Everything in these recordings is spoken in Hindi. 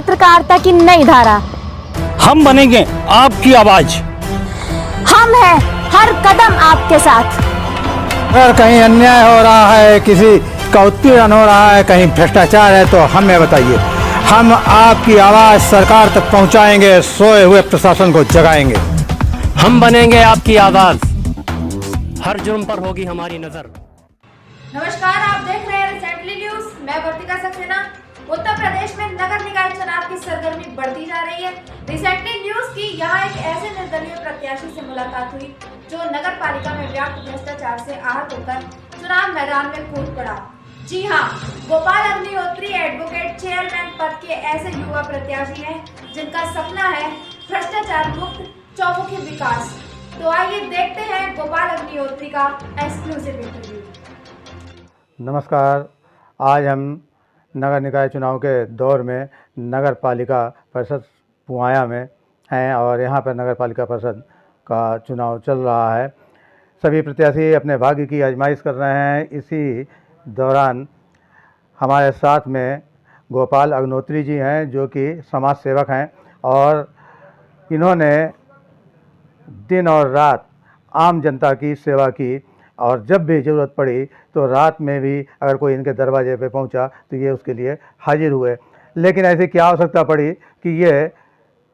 पत्रकारिता की नई धारा। हम बनेंगे आपकी आवाज। हम हैं हर कदम आपके साथ। अगर कहीं अन्याय हो रहा है, किसी का उत्पीड़न हो रहा है, कहीं भ्रष्टाचार है, तो हमें बताइए। हम आपकी आवाज़ सरकार तक पहुंचाएंगे, सोए हुए प्रशासन को जगाएंगे। हम बनेंगे आपकी आवाज, हर जुर्म पर होगी हमारी नजर। नमस्कार, आप देख रहे हैं रिसेंटली न्यूज। मैं वर्तिका सक्सेना। उत्तर प्रदेश में नगर निकाय चुनाव की सरगर्मी बढ़ती जा रही है। रिसेंटली न्यूज की यहाँ एक ऐसे निर्दलीय प्रत्याशी से मुलाकात हुई जो नगर पालिका में व्याप्त भ्रष्टाचार से आहत होकर चुनाव मैदान में कूद पड़ा। जी हाँ, गोपाल अग्निहोत्री एडवोकेट चेयरमैन पद के ऐसे युवा प्रत्याशी हैं जिनका सपना है भ्रष्टाचार मुक्त चौमुखी विकास। तो आइए देखते हैं गोपाल अग्निहोत्री का एक्सक्लूसिव इंटरव्यू। नमस्कार, आज हम नगर निकाय चुनाव के दौर में नगर पालिका परिषद पुआया में हैं और यहाँ पर नगर पालिका परिषद का चुनाव चल रहा है। सभी प्रत्याशी अपने भाग्य की आजमाइश कर रहे हैं। इसी दौरान हमारे साथ में गोपाल अग्निहोत्री जी हैं जो कि समाज सेवक हैं और इन्होंने दिन और रात आम जनता की सेवा की और जब भी ज़रूरत पड़ी तो रात में भी अगर कोई इनके दरवाजे पे पहुंचा तो ये उसके लिए हाजिर हुए। लेकिन ऐसी क्या आवश्यकता पड़ी कि ये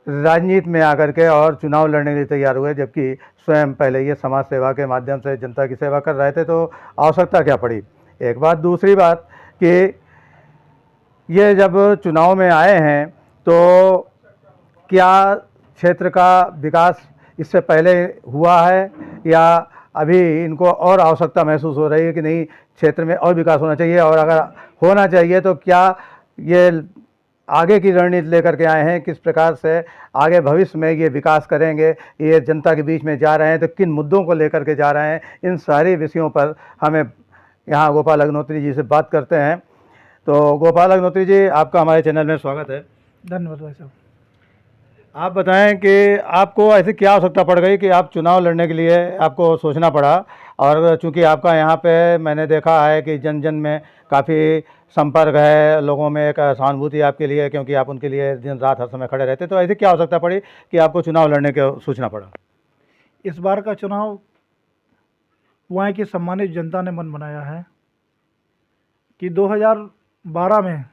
राजनीति में आकर के और चुनाव लड़ने के लिए तैयार हुए, जबकि स्वयं पहले ये समाज सेवा के माध्यम से जनता की सेवा कर रहे थे। तो आवश्यकता क्या पड़ी, एक बात। दूसरी बात कि ये जब चुनाव में आए हैं तो क्या क्षेत्र का विकास इससे पहले हुआ है या अभी इनको और आवश्यकता महसूस हो रही है कि नहीं क्षेत्र में और विकास होना चाहिए, और अगर होना चाहिए तो क्या ये आगे की रणनीति लेकर के आए हैं, किस प्रकार से आगे भविष्य में ये विकास करेंगे, ये जनता के बीच में जा रहे हैं तो किन मुद्दों को लेकर के जा रहे हैं, इन सारे विषयों पर हमें यहाँ गोपाल अग्निहोत्री जी से बात करते हैं। तो गोपाल अग्निहोत्री जी, आपका हमारे चैनल में स्वागत है। धन्यवाद भाई साहब। आप बताएं कि आपको ऐसी क्या आवश्यकता पड़ गई कि आप चुनाव लड़ने के लिए आपको सोचना पड़ा, और चूंकि आपका यहाँ पे मैंने देखा है कि जन जन में काफ़ी संपर्क है, लोगों में एक सहानुभूति आपके लिए, क्योंकि आप उनके लिए दिन रात हर समय खड़े रहते, तो ऐसी क्या आवश्यकता पड़ी कि आपको चुनाव लड़ने का सोचना पड़ा? इस बार का चुनाव पुआए की सम्मानित जनता ने मन बनाया है कि 2012 में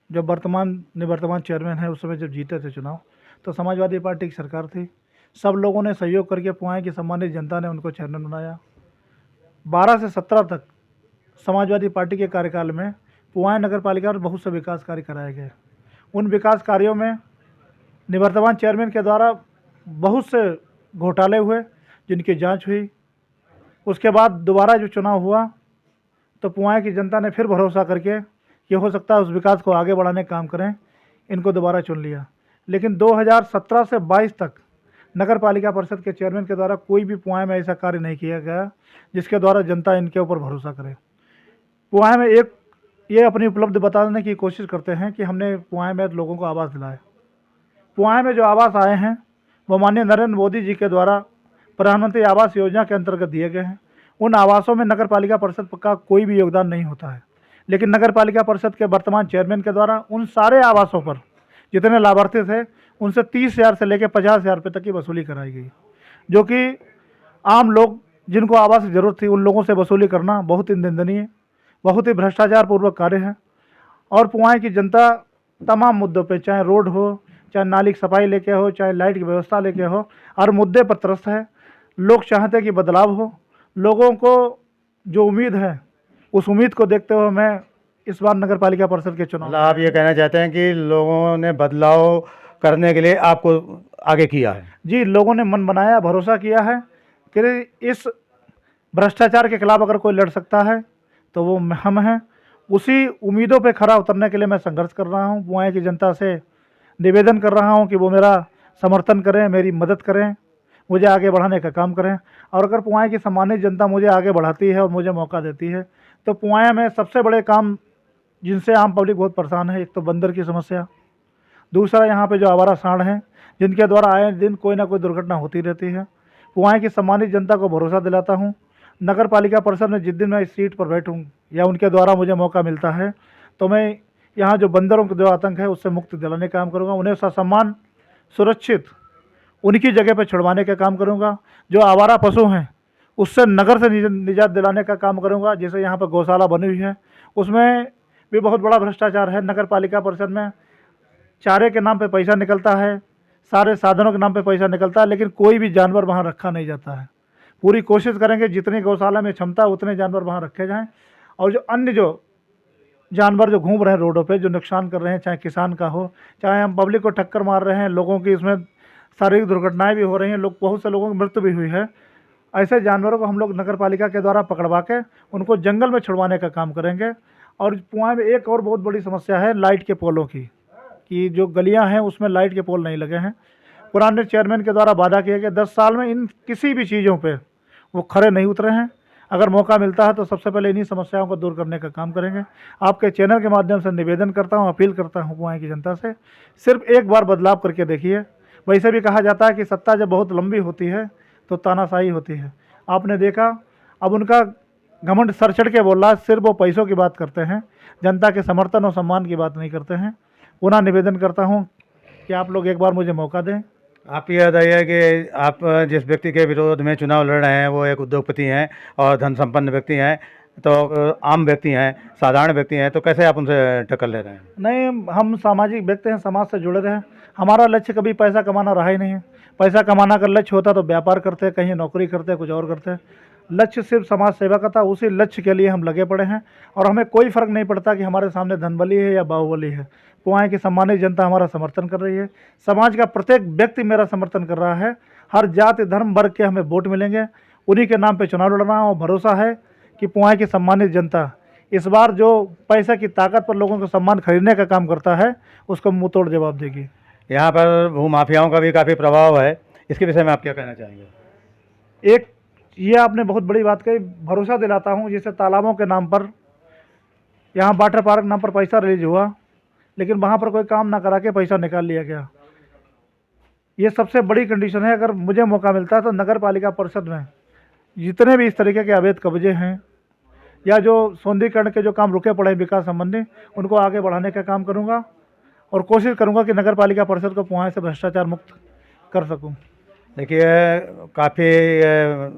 जो वर्तमान चेयरमैन है उस समय जब जीते थे चुनाव, तो समाजवादी पार्टी की सरकार थी। सब लोगों ने सहयोग करके पुआए की सम्मानित जनता ने उनको चेयरमैन बनाया। 12 से 17 तक समाजवादी पार्टी के कार्यकाल में पुआए नगर पालिका में बहुत से विकास कार्य कराए गए। उन विकास कार्यों में निवर्तमान चेयरमैन के द्वारा बहुत से घोटाले हुए जिनकी जांच हुई। उसके बाद दोबारा जो चुनाव हुआ तो पुआए की जनता ने फिर भरोसा करके कि हो सकता है उस विकास को आगे बढ़ाने का काम करें, इनको दोबारा चुन लिया। लेकिन 2017 से 22 तक नगर पालिका परिषद के चेयरमैन के द्वारा कोई भी पुआए में ऐसा कार्य नहीं किया गया जिसके द्वारा जनता इनके ऊपर भरोसा करे। पुआए में ये अपनी उपलब्धि बताने की कोशिश करते हैं कि हमने पुआए में लोगों को आवास दिलाए। पुआए में जो आवास आए हैं वो माननीय नरेंद्र मोदी जी के द्वारा प्रधानमंत्री आवास योजना के अंतर्गत दिए गए हैं। उन आवासों में नगर पालिका परिषद का कोई भी योगदान नहीं होता है, लेकिन नगर पालिका परिषद के वर्तमान चेयरमैन के द्वारा उन सारे आवासों पर जितने लाभार्थी थे उनसे 30,000 से लेकर 50,000 रुपये तक की वसूली कराई गई, जो कि आम लोग जिनको आवास की ज़रूरत थी उन लोगों से वसूली करना बहुत ही निंदनीय, बहुत ही भ्रष्टाचार पूर्वक कार्य है। और पुआए की जनता तमाम मुद्दों पे, चाहे रोड हो, चाहे नाली की सफाई लेके हो, चाहे लाइट की व्यवस्था लेके हो, हर मुद्दे पर त्रस्त है। लोग चाहते हैं कि बदलाव हो। लोगों को जो उम्मीद है उस उम्मीद को देखते हुए मैं इस बार नगर पालिका परिषद के चुनाव, मतलब आप ये कहना चाहते हैं कि लोगों ने बदलाव करने के लिए आपको आगे किया है? जी, लोगों ने मन बनाया, भरोसा किया है कि इस भ्रष्टाचार के खिलाफ अगर कोई लड़ सकता है तो वो हम हैं। उसी उम्मीदों पे खरा उतरने के लिए मैं संघर्ष कर रहा हूँ। पुआए की जनता से निवेदन कर रहा हूँ कि वो मेरा समर्थन करें, मेरी मदद करें, मुझे आगे बढ़ाने का काम करें। और अगर पुआए की सम्मानित जनता मुझे आगे बढ़ाती है और मुझे मौका देती है तो पुआए में सबसे बड़े काम जिनसे आम पब्लिक बहुत परेशान है, एक तो बंदर की समस्या, दूसरा यहाँ पे जो आवारा सांड हैं जिनके द्वारा आए दिन कोई ना कोई दुर्घटना होती रहती है। पुआए की सम्मानित जनता को भरोसा दिलाता हूँ नगर पालिका परिषद में जिस दिन मैं इस सीट पर बैठूँ या उनके द्वारा मुझे मौका मिलता है तो मैं यहाँ जो बंदरों का जो आतंक है उससे मुक्ति दिलाने का काम करूँगा। उन्हें ससम्मान सुरक्षित उनकी जगह पर छुड़वाने का काम करूँगा। जो आवारा पशु हैं उससे नगर से निजात दिलाने का काम करूँगा। जैसे यहाँ पर गौशाला बनी हुई है उसमें भी बहुत बड़ा भ्रष्टाचार है। नगर पालिका परिषद में चारे के नाम पे पैसा निकलता है, सारे साधनों के नाम पे पैसा निकलता है, लेकिन कोई भी जानवर वहाँ रखा नहीं जाता है। पूरी कोशिश करेंगे जितनी गौशाला में क्षमता उतने जानवर वहाँ रखे जाएं। और जो अन्य जो जानवर जो घूम रहे हैं रोडों पे जो नुकसान कर रहे हैं, चाहे किसान का हो, चाहे हम पब्लिक को टक्कर मार रहे हैं, लोगों की इसमें शारीरिक दुर्घटनाएं भी हो रही हैं, बहुत से लोगों की मृत्यु भी हुई है। ऐसे जानवरों को हम लोग नगर पालिका के द्वारा पकड़वा के उनको जंगल में छुड़वाने का काम करेंगे। और पुआल में एक और बहुत बड़ी समस्या है लाइट के पोलों की, कि जो गलियां हैं उसमें लाइट के पोल नहीं लगे हैं। पुराने चेयरमैन के द्वारा वादा किया गया 10 साल में इन किसी भी चीज़ों पे वो खरे नहीं उतरे हैं। अगर मौका मिलता है तो सबसे पहले इन्हीं समस्याओं को दूर करने का काम करेंगे। आपके चैनल के माध्यम से निवेदन करता हूँ, अपील करता हूँ पुआल की जनता से, सिर्फ एक बार बदलाव करके देखिए। वैसे भी कहा जाता है कि सत्ता जब बहुत लंबी होती है तो तानाशाही होती है। आपने देखा अब उनका घमंड सर चढ़ के बोल रहा है, सिर्फ वो पैसों की बात करते हैं, जनता के समर्थन और सम्मान की बात नहीं करते हैं। पुनः निवेदन करता हूं कि आप लोग एक बार मुझे मौका दें। आप ये बताइए कि आप जिस व्यक्ति के विरोध में चुनाव लड़ रहे हैं वो एक उद्योगपति हैं और धन संपन्न व्यक्ति हैं, तो आम व्यक्ति हैं, साधारण व्यक्ति हैं, तो कैसे आप उनसे टक्कर ले रहे हैं? नहीं, हम सामाजिक व्यक्ति हैं, समाज से जुड़े रहे। हमारा लक्ष्य कभी पैसा कमाना रहा ही नहीं है। पैसा कमाना का लक्ष्य होता तो व्यापार करते, कहीं नौकरी करते, कुछ और करते। लक्ष्य सिर्फ समाज सेवा का था, उसी लक्ष्य के लिए हम लगे पड़े हैं। और हमें कोई फ़र्क नहीं पड़ता कि हमारे सामने धनबली है या बाहुबली है। पुआल की सम्मानित जनता हमारा समर्थन कर रही है। समाज का प्रत्येक व्यक्ति मेरा समर्थन कर रहा है। हर जाति धर्म वर्ग के हमें वोट मिलेंगे, उन्हीं के नाम पे चुनाव लड़ रहा हूँ। और भरोसा है कि पुआल की सम्मानित जनता इस बार जो पैसे की ताकत पर लोगों को सम्मान खरीदने का काम करता है उसको मुँह तोड़ जवाब देगी। यहाँ पर भूमाफियाओं का भी काफ़ी प्रभाव है, इसके विषय में आप क्या कहना चाहेंगे? एक ये आपने बहुत बड़ी बात कही, भरोसा दिलाता हूँ। जैसे तालाबों के नाम पर यहाँ वाटर पार्क नाम पर पैसा रिलीज हुआ, लेकिन वहाँ पर कोई काम ना करा के पैसा निकाल लिया गया। ये सबसे बड़ी कंडीशन है। अगर मुझे मौका मिलता है तो नगर पालिका परिषद में जितने भी इस तरीके के अवैध कब्जे हैं या जो सौंदर्यीकरण के जो काम रुके पड़े हैं विकास संबंधी, उनको आगे बढ़ाने का काम करूँगा और कोशिश करूँगा कि नगर पालिका परिषद को पुआल से भ्रष्टाचार मुक्त कर सकूँ। देखिए, काफ़ी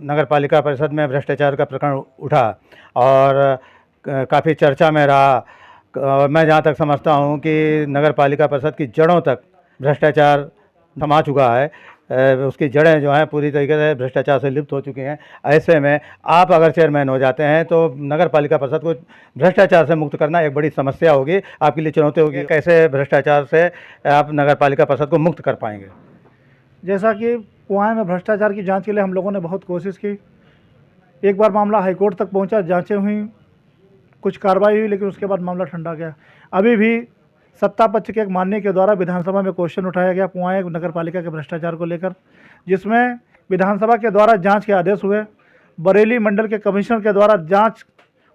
नगर पालिका परिषद में भ्रष्टाचार का प्रकरण उठा और काफ़ी चर्चा में रहा। मैं जहाँ तक समझता हूँ कि नगर पालिका परिषद की जड़ों तक भ्रष्टाचार थमा चुका है। उसकी जड़ें जो हैं पूरी तरीके से भ्रष्टाचार से लिप्त हो चुकी हैं। ऐसे में आप अगर चेयरमैन हो जाते हैं तो नगर पालिका परिषद को भ्रष्टाचार से मुक्त करना एक बड़ी समस्या होगी, आपके लिए चुनौती होगी। कैसे भ्रष्टाचार से आप नगर पालिका परिषद को मुक्त कर पाएंगे? जैसा कि पुआल में भ्रष्टाचार की जांच के लिए हम लोगों ने बहुत कोशिश की। एक बार मामला हाईकोर्ट तक पहुंचा, जांचें हुई, कुछ कार्रवाई हुई, लेकिन उसके बाद मामला ठंडा गया। अभी भी सत्ता पक्ष के एक माननीय के द्वारा विधानसभा में क्वेश्चन उठाया गया पुआल नगर पालिका के भ्रष्टाचार को लेकर, जिसमें विधानसभा के द्वारा जांच के आदेश हुए। बरेली मंडल के कमिश्नर के द्वारा जांच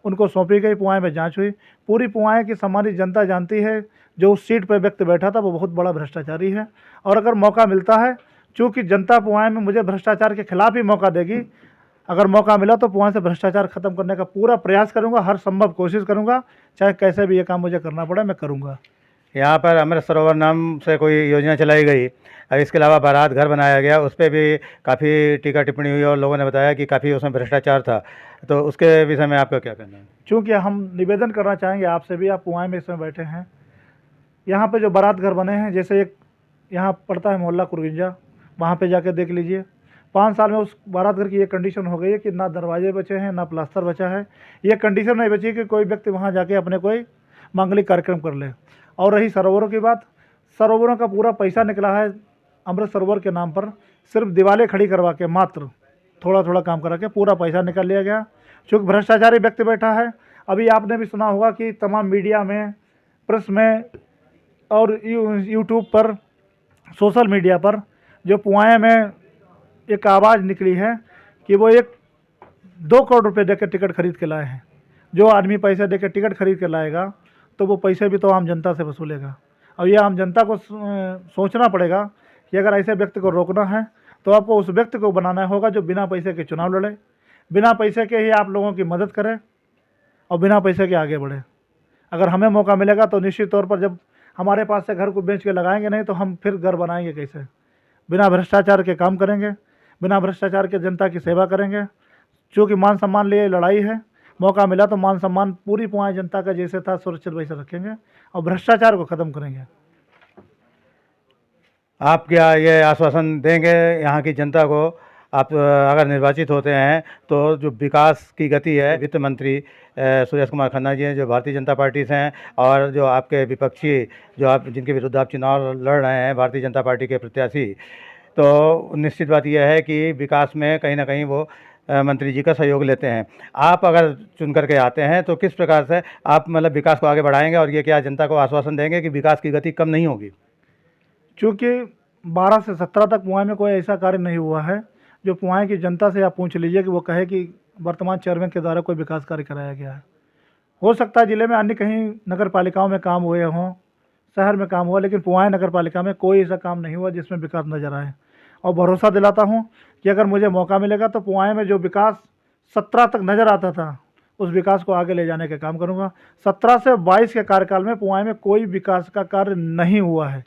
उनको सौंपी गई, पुआल में जांच हुई। पूरी पुआल की सम्मानित जनता जानती है जो उस सीट पर व्यक्ति बैठा था वो बहुत बड़ा भ्रष्टाचारी है। और अगर मौका मिलता है, चूँकि जनता पुआल में मुझे भ्रष्टाचार के खिलाफ ही मौका देगी, अगर मौका मिला तो पुआल से भ्रष्टाचार खत्म करने का पूरा प्रयास करूंगा, हर संभव कोशिश करूंगा, चाहे कैसे भी ये काम मुझे करना पड़े मैं करूंगा। यहाँ पर अमृत सरोवर नाम से कोई योजना चलाई गई और इसके अलावा बारात घर बनाया गया, उस पर भी काफ़ी टीका टिप्पणी हुई और लोगों ने बताया कि काफ़ी उसमें भ्रष्टाचार था। तो उसके विषय में आपका क्या कहना है? चूँकि हम निवेदन करना चाहेंगे आपसे भी, आप पुआल में इसमें बैठे हैं, यहाँ पे जो बारात घर बने हैं, जैसे एक यहाँ पड़ता है मोहल्ला कुरगिंजा, वहाँ पे जाके देख लीजिए। 5 साल में उस बारात घर की ये कंडीशन हो गई है कि ना दरवाजे बचे हैं, ना प्लास्टर बचा है। ये कंडीशन नहीं बची कि कोई व्यक्ति वहाँ जाके अपने कोई मांगलिक कार्यक्रम कर ले। और रही सरोवरों की बात, सरोवरों का पूरा पैसा निकला है अमृत सरोवर के नाम पर, सिर्फ दीवारें खड़ी करवा के मात्र थोड़ा थोड़ा काम करा के पूरा पैसा निकाल लिया गया। चूँकि भ्रष्टाचारी व्यक्ति बैठा है। अभी आपने भी सुना होगा कि तमाम मीडिया में, प्रेस में और यूट्यूब पर, सोशल मीडिया पर जो पुआल में एक आवाज़ निकली है कि वो 2 करोड़ रुपए देकर टिकट खरीद के लाए हैं। जो आदमी पैसे देकर टिकट खरीद के लाएगा तो वो पैसे भी तो आम जनता से वसूलेगा। और ये आम जनता को सोचना पड़ेगा कि अगर ऐसे व्यक्ति को रोकना है तो आपको उस व्यक्ति को बनाना होगा जो बिना पैसे के चुनाव लड़े, बिना पैसे के ही आप लोगों की मदद करे और बिना पैसे के आगे बढ़े। अगर हमें मौका मिलेगा तो निश्चित तौर पर जब हमारे पास से घर को बेच के लगाएंगे नहीं तो हम फिर घर बनाएंगे कैसे। बिना भ्रष्टाचार के काम करेंगे, बिना भ्रष्टाचार के जनता की सेवा करेंगे। चूँकि मान सम्मान लिए लड़ाई है, मौका मिला तो मान सम्मान पूरी पुआएँ जनता का जैसे था सुरक्षित वैसे रखेंगे और भ्रष्टाचार को ख़त्म करेंगे। आप क्या ये आश्वासन देंगे यहाँ की जनता को, आप अगर निर्वाचित होते हैं तो जो विकास की गति है, वित्त मंत्री सुरेश कुमार खन्ना जी हैं जो भारतीय जनता पार्टी से हैं, और जो आपके विपक्षी जो आप जिनके विरुद्ध आप चुनाव लड़ रहे हैं भारतीय जनता पार्टी के प्रत्याशी, तो निश्चित बात यह है कि विकास में कहीं ना कहीं वो मंत्री जी का सहयोग लेते हैं। आप अगर चुन करके आते हैं तो किस प्रकार से आप मतलब विकास को आगे बढ़ाएंगे और ये क्या जनता को आश्वासन देंगे कि विकास की गति कम नहीं होगी? चूँकि 12 से 17 तक पुआएँ में कोई ऐसा कार्य नहीं हुआ है जो पुआएँ की जनता से आप पूछ लीजिए कि वो कहे कि वर्तमान चेयरमैन के द्वारा कोई विकास कार्य कराया गया है। हो सकता है ज़िले में अन्य कहीं नगर पालिकाओं में काम हुए हों, शहर में काम हुआ, लेकिन पुआएँ नगर पालिका में कोई ऐसा काम नहीं हुआ जिसमें विकास नज़र आए। और भरोसा दिलाता हूँ कि अगर मुझे मौका मिलेगा तो पुआएँ में जो विकास 17 तक नज़र आता था उस विकास को आगे ले जाने का काम करूँगा। 17 से 22 के कार्यकाल में पुआएँ में कोई विकास का कार्य नहीं हुआ है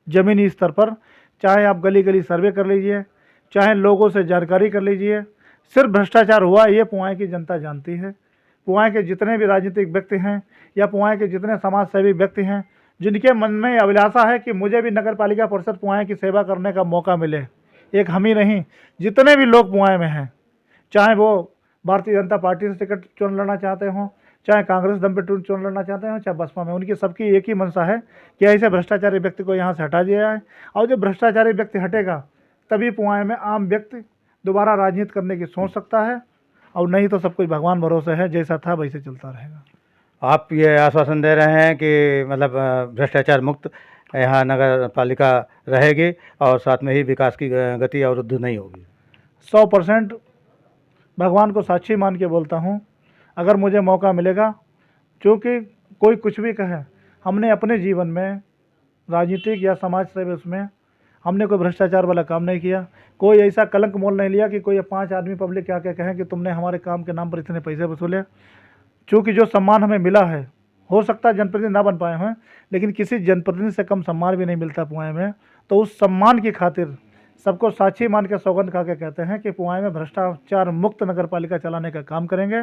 ज़मीनी स्तर पर। चाहे आप गली गली सर्वे कर लीजिए, चाहे लोगों से जानकारी कर लीजिए, सिर्फ भ्रष्टाचार हुआ ये पुआएँ की जनता जानती है। पुआएँ के जितने भी राजनीतिक व्यक्ति हैं या पुआएँ के जितने समाज सेवी व्यक्ति हैं जिनके मन में अभिलाषा है कि मुझे भी नगर पालिका परिषद पुआएँ की सेवा करने का मौका मिले, एक हम ही नहीं जितने भी लोग पुआएँ में हैं, चाहे वो भारतीय जनता पार्टी से टिकट चुन लड़ना चाहते हों, चाहे कांग्रेस दम पे चुन लड़ना चाहते हों, चाहे बसपा में, उनकी सबकी एक ही मंशा है कि ऐसे भ्रष्टाचारी व्यक्ति को यहाँ से हटा दिया जाए। और जो भ्रष्टाचारी व्यक्ति हटेगा तभी पुआएँ में आम व्यक्ति दोबारा राजनीति करने की सोच सकता है, और नहीं तो सब कुछ भगवान भरोसे है, जैसा था वैसे चलता रहेगा। आप ये आश्वासन दे रहे हैं कि मतलब भ्रष्टाचार मुक्त यहाँ नगर पालिका रहेगी और साथ में ही विकास की गति अवरुद्ध नहीं होगी? 100% भगवान को साक्षी मान के बोलता हूँ, अगर मुझे मौका मिलेगा, क्योंकि कोई कुछ भी कहे, हमने अपने जीवन में राजनीतिक या समाज सेवा उसमें हमने कोई भ्रष्टाचार वाला काम नहीं किया, कोई ऐसा कलंक मोल नहीं लिया कि कोई 5 आदमी पब्लिक क्या क्या कहें कि तुमने हमारे काम के नाम पर इतने पैसे वसूले। चूँकि जो सम्मान हमें मिला है, हो सकता है जनप्रतिनिधि ना बन पाए हैं, लेकिन किसी जनप्रतिनिधि से कम सम्मान भी नहीं मिलता पुआएँ में। तो उस सम्मान की खातिर सबको साक्षी मान के सौगंध खा के कहते हैं कि पुआएँ में भ्रष्टाचार मुक्त नगर पालिका चलाने का काम करेंगे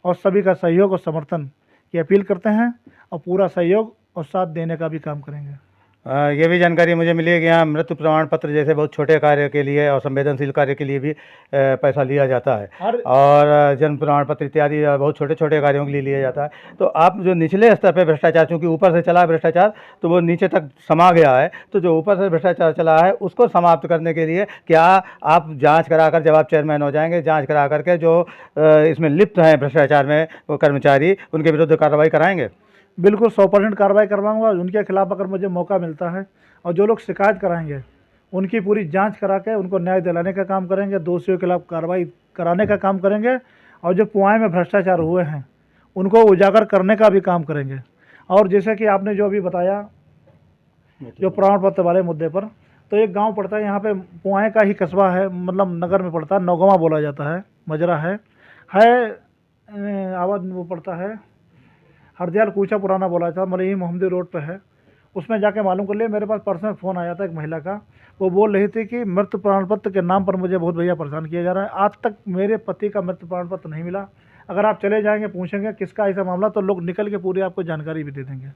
और सभी का सहयोग और समर्थन की अपील करते हैं और पूरा सहयोग और साथ देने का भी काम करेंगे। ये भी जानकारी मुझे मिली है कि यहाँ मृत्यु प्रमाण पत्र जैसे बहुत छोटे कार्य के लिए और संवेदनशील कार्य के लिए भी पैसा लिया जाता है, और जन्म प्रमाण पत्र इत्यादि बहुत छोटे छोटे कार्यों के लिए लिया जाता है। तो आप जो निचले स्तर पे भ्रष्टाचार, चूँकि ऊपर से चला है भ्रष्टाचार तो वो नीचे तक समा गया है, तो जो ऊपर से भ्रष्टाचार चला है उसको समाप्त करने के लिए क्या आप जाँच करा कर, जब आप चेयरमैन हो जाएंगे, जाँच करा करके जो इसमें लिप्त हैं भ्रष्टाचार में वो कर्मचारी, उनके विरुद्ध कार्रवाई कराएंगे? बिल्कुल 100% कार्रवाई करवाऊंगा। उनके खिलाफ अगर मुझे मौका मिलता है, और जो लोग शिकायत कराएंगे उनकी पूरी जांच करा के उनको न्याय दिलाने का काम करेंगे, दोषियों के खिलाफ कार्रवाई कराने का काम करेंगे, और जो पुआएँ में भ्रष्टाचार हुए हैं उनको उजागर करने का भी काम करेंगे। और जैसे कि आपने जो अभी बताया जो प्रमाण पत्र वाले मुद्दे पर, तो एक गाँव पड़ता है यहाँ पे, पुआएँ का ही कस्बा है, मतलब नगर में पड़ता है, नौगवा बोला जाता है, मजरा है आवाज़ वो पड़ता है, हरदयाल कूचा पुराना बोला था, मलई मोहम्मदी रोड पे है। उसमें जाके मालूम कर लिया। मेरे पास पर्सनल फ़ोन आया था एक महिला का, वो बोल रही थी कि मृत्यु प्रमाण पत्र के नाम पर मुझे बहुत भैया परेशान किया जा रहा है, आज तक मेरे पति का मृत्यु प्रमाण पत्र नहीं मिला। अगर आप चले जाएंगे पूछेंगे किसका ऐसा मामला, तो लोग निकल के पूरी आपको जानकारी भी दे देंगे।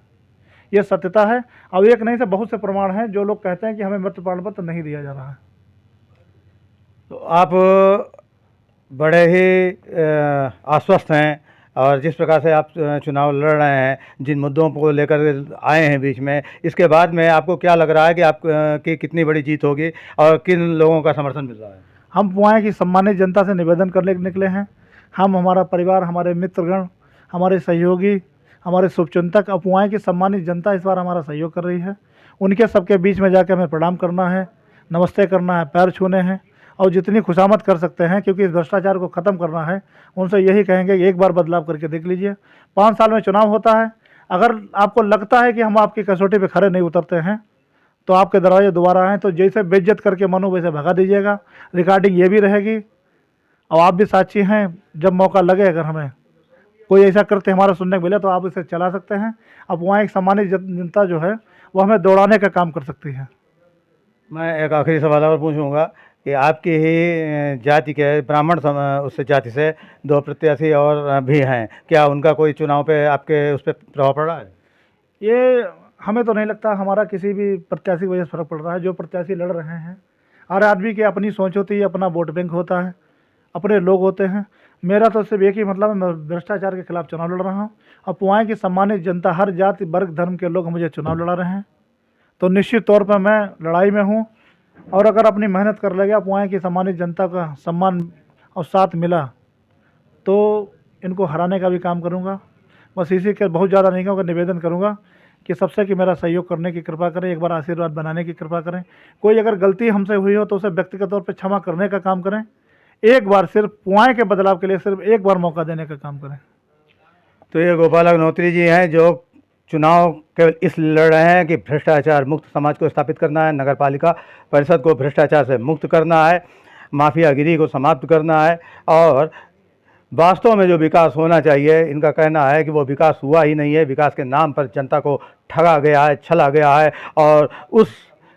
ये सत्यता है, और एक नहीं से बहुत से प्रमाण हैं जो लोग कहते हैं कि हमें मृत्यु प्रमाण पत्र नहीं दिया जा रहा है। तो आप बड़े ही आश्वस्त हैं, और जिस प्रकार से आप चुनाव लड़ रहे हैं, जिन मुद्दों को लेकर आए हैं बीच में, इसके बाद में आपको क्या लग रहा है कि आप की कितनी बड़ी जीत होगी और किन लोगों का समर्थन मिल रहा है? हम पुआएँ की सम्मानित जनता से निवेदन करने निकले हैं। हम, हमारा परिवार, हमारे मित्रगण, हमारे सहयोगी, हमारे शुभचिंतक, अब पुआएँ की सम्मानित जनता इस बार हमारा सहयोग कर रही है। उनके सबके बीच में जाकर हमें प्रणाम करना है, नमस्ते करना है, पैर छूने हैं, और जितनी खुशामद कर सकते हैं, क्योंकि इस भ्रष्टाचार को ख़त्म करना है, उनसे यही कहेंगे कि एक बार बदलाव करके देख लीजिए। 5 साल में चुनाव होता है, अगर आपको लगता है कि हम आपकी कसौटी पे खरे नहीं उतरते हैं तो आपके दरवाजे दोबारा आएँ तो जैसे बेइज्जत करके मनो वैसे भगा दीजिएगा। रिकॉर्डिंग ये भी रहेगी, और आप भी साक्षी हैं, जब मौका लगे अगर हमें कोई ऐसा कृत्य हमारा सुनने को मिले तो आप इसे चला सकते हैं। अब वहाँ एक सामान्य जनता जो है वो हमें दौड़ाने का काम कर सकती है। मैं एक आखिरी सवाल और पूछूंगा कि आपकी ही जाति के ब्राह्मण उस जाति से 2 प्रत्याशी और भी हैं, क्या उनका कोई चुनाव पे आपके उस पर प्रभाव पड़ रहा है? ये हमें तो नहीं लगता हमारा किसी भी प्रत्याशी की वजह से फर्क पड़ रहा है। जो प्रत्याशी लड़ रहे हैं, हर आदमी की अपनी सोच होती है, अपना वोट बैंक होता है, अपने लोग होते हैं। मेरा तो सिर्फ एक ही मतलब है, मैं भ्रष्टाचार के खिलाफ चुनाव लड़ रहा हूँ। और पुआएँ की सम्मानित जनता, हर जाति वर्ग धर्म के लोग मुझे चुनाव लड़ा रहे हैं, तो निश्चित तौर पर मैं लड़ाई में हूँ। और अगर अपनी मेहनत कर लेगा, पुआएँ की सम्मानित जनता का सम्मान और साथ मिला तो इनको हराने का भी काम करूँगा। बस इसी के बहुत ज़्यादा नहीं कहूँगा, निवेदन करूँगा कि सबसे कि मेरा सहयोग करने की कृपा करें, एक बार आशीर्वाद बनाने की कृपा करें। कोई अगर गलती हमसे हुई हो तो उसे व्यक्तिगत तौर पर क्षमा करने का काम करें। एक बार सिर्फ पुआएँ के बदलाव के लिए सिर्फ एक बार मौका देने का काम करें। तो ये गोपाल अग्निहोत्री जी हैं जो चुनाव केवल इस लड़ रहे हैं कि भ्रष्टाचार मुक्त समाज को स्थापित करना है, नगर पालिका परिषद को भ्रष्टाचार से मुक्त करना है, माफियागिरी को समाप्त करना है। और वास्तव में जो विकास होना चाहिए, इनका कहना है कि वो विकास हुआ ही नहीं है। विकास के नाम पर जनता को ठगा गया है, छला गया है और उस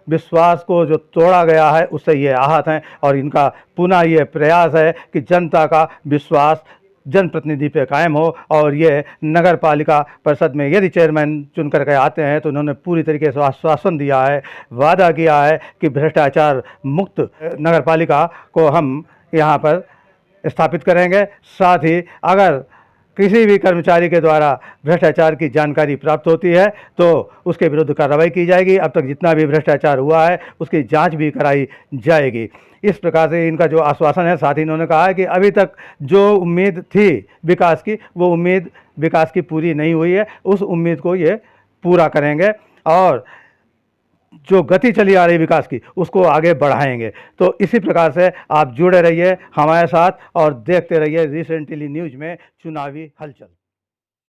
विश्वास को जो तोड़ा गया है उससे ये आहत हैं। और इनका पुनः ये प्रयास है कि जनता का विश्वास जनप्रतिनिधि पे कायम हो। और ये नगर पालिका परिषद में यदि चेयरमैन चुन करके आते हैं तो उन्होंने पूरी तरीके से आश्वासन दिया है, वादा किया है कि भ्रष्टाचार मुक्त नगर पालिका को हम यहाँ पर स्थापित करेंगे। साथ ही अगर किसी भी कर्मचारी के द्वारा भ्रष्टाचार की जानकारी प्राप्त होती है तो उसके विरुद्ध कार्रवाई की जाएगी। अब तक जितना भी भ्रष्टाचार हुआ है उसकी जांच भी कराई जाएगी। इस प्रकार से इनका जो आश्वासन है। साथ ही इन्होंने कहा है कि अभी तक जो उम्मीद थी विकास की, वो उम्मीद विकास की पूरी नहीं हुई है, उस उम्मीद को ये पूरा करेंगे और जो गति चली आ रही विकास की उसको आगे बढ़ाएंगे। तो इसी प्रकार से आप जुड़े रहिए हमारे साथ और देखते रहिए रिसेंटली न्यूज़ में चुनावी हलचल।